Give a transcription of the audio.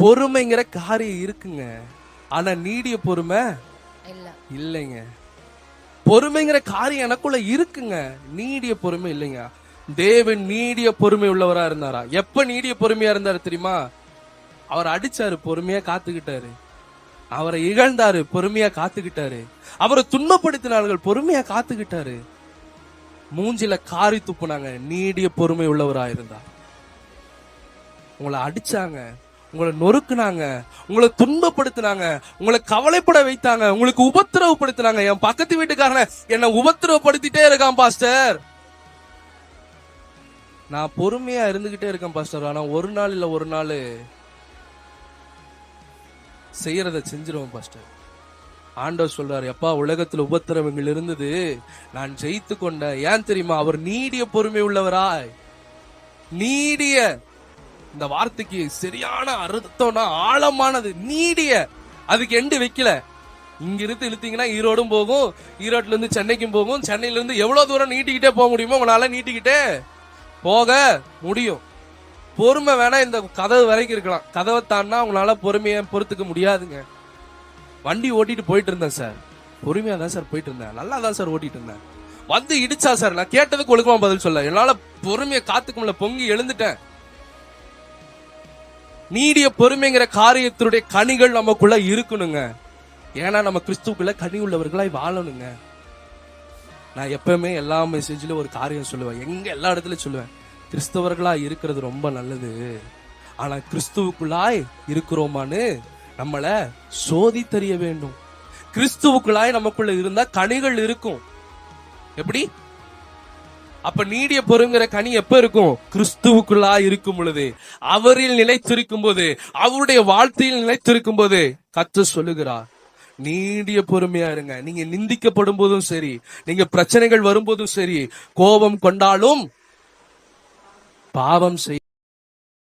பொறுமைங்கிற காரியம் இருக்குங்க, ஆனா நீடிய பொறுமை இல்லைங்க. பொறுமைங்கிற காரியம் எனக்குள்ள இருக்குங்க, நீடிய பொறுமை இல்லைங்க. தேவன் நீடிய பொறுமை உள்ளவரா இருந்தாரா? எப்ப நீடிய பொறுமையா இருந்தாரு தெரியுமா? அவர் அடிச்சாரு, பொறுமையா காத்துக்கிட்டாரு. அவரை இகழ்ந்தாரு, பொறுமையா காத்துக்கிட்டாரு. அவரை துன்பப்படுத்தினார்கள், பொறுமையா காத்துக்கிட்டாரு. மூஞ்சில காரி துப்புனாங்க, நீடிய பொறுமை உள்ளவரா இருந்தார். உங்களை அடிச்சாங்க, உங்களை நொறுக்குனாங்க, உங்களை துன்பப்படுத்தினாங்க, உங்களை கவலைப்பட வைத்தாங்க, உங்களுக்கு உபத்திரவப்படுத்தினாங்க. என் பக்கத்து வீட்டுக்காரன என்ன உபத்திரவப்படுத்திட்டே இருக்கான் பாஸ்டர். நான் பொறுமையா இருந்துகிட்டே இருக்கேன் பாஸ்டர், ஆனா ஒரு நாள் இல்ல ஒரு நாள் செய்யறத செஞ்சிருவோம் பாஸ்டர். ஆண்டவர் சொல்றாரு, எப்பா உலகத்துல உபத்திரவங்கள் இருந்தது, நான் ஜெயித்து கொண்ட. ஏன் தெரியுமா? அவர் நீடிய பொறுமை உள்ளவராய். நீடிய, இந்த வார்த்தைக்கு சரியான அர்த்தம்னா ஆழமானது. நீடிய, அதுக்கு எண்டு வைக்கல. இங்க இருந்து இழுத்தீங்கன்னா ஈரோடும் போகும், ஈரோட்ல இருந்து சென்னைக்கும் போகும், சென்னையில இருந்து எவ்வளவு தூரம் நீட்டிக்கிட்டே போக முடியுமோ உங்களால நீட்டிக்கிட்டே போக முடியும். பொறுமை வேணா இந்த கதவு வரைக்கும் இருக்கலாம், கதவை தாண்டா உங்களால பொறுமையை பொறுத்துக்க முடியாதுங்க. வண்டி ஓட்டிட்டு போயிட்டு இருந்தேன் சார், பொறுமையா தான் சார் போயிட்டு இருந்தேன், நல்லா தான் சார் ஓட்டிட்டு இருந்தேன். வந்து இடிச்சா சார், நான் கேட்டதுக்கு ஒழுக்கமா பதில் சொல்ல, என்னால பொறுமையை காத்துக்க முடியல, பொங்கி எழுந்துட்டேன். நீடிய பொறுமைங்கிற காரியத்தினுடைய கனிகள் நமக்குள்ள இருக்கணுங்க. ஏன்னா நம்ம கிறிஸ்துவுக்குள்ள கனி உள்ளவர்களாய் வாழணுங்க. நான் எப்பவுமே எல்லா மெசேஜ்லயும் ஒரு காரியம் சொல்லுவேன், எங்க எல்லா இடத்துலயும் சொல்லுவேன், கிறிஸ்தவர்களா இருக்கிறது ரொம்ப நல்லது, ஆனா கிறிஸ்துவுக்குள்ளாய் இருக்கிறோமான்னு நம்மள சோதி தெரிய வேண்டும். கிறிஸ்துவுக்குள்ளாய் நமக்குள்ள இருந்தா கனிகள் இருக்கும். எப்படி? அப்ப நீடிய பொறுங்கிற கனி எப்ப இருக்கும்? கிறிஸ்துவுக்குள்ளா இருக்கும் பொழுது, அவரில் நிலைத்திருக்கும் போது, அவருடைய வாழ்க்கையில் நிலைத்திருக்கும் போது. கர்த்தர் சொல்லுகிறார், நீடிய பொறுமையா இருங்க. நீங்க நிந்திக்கப்படும் போதும் சரி, நீங்க பிரச்சனைகள் வரும்போதும் சரி, கோபம் கொண்டாலும் பாவம் செய்ய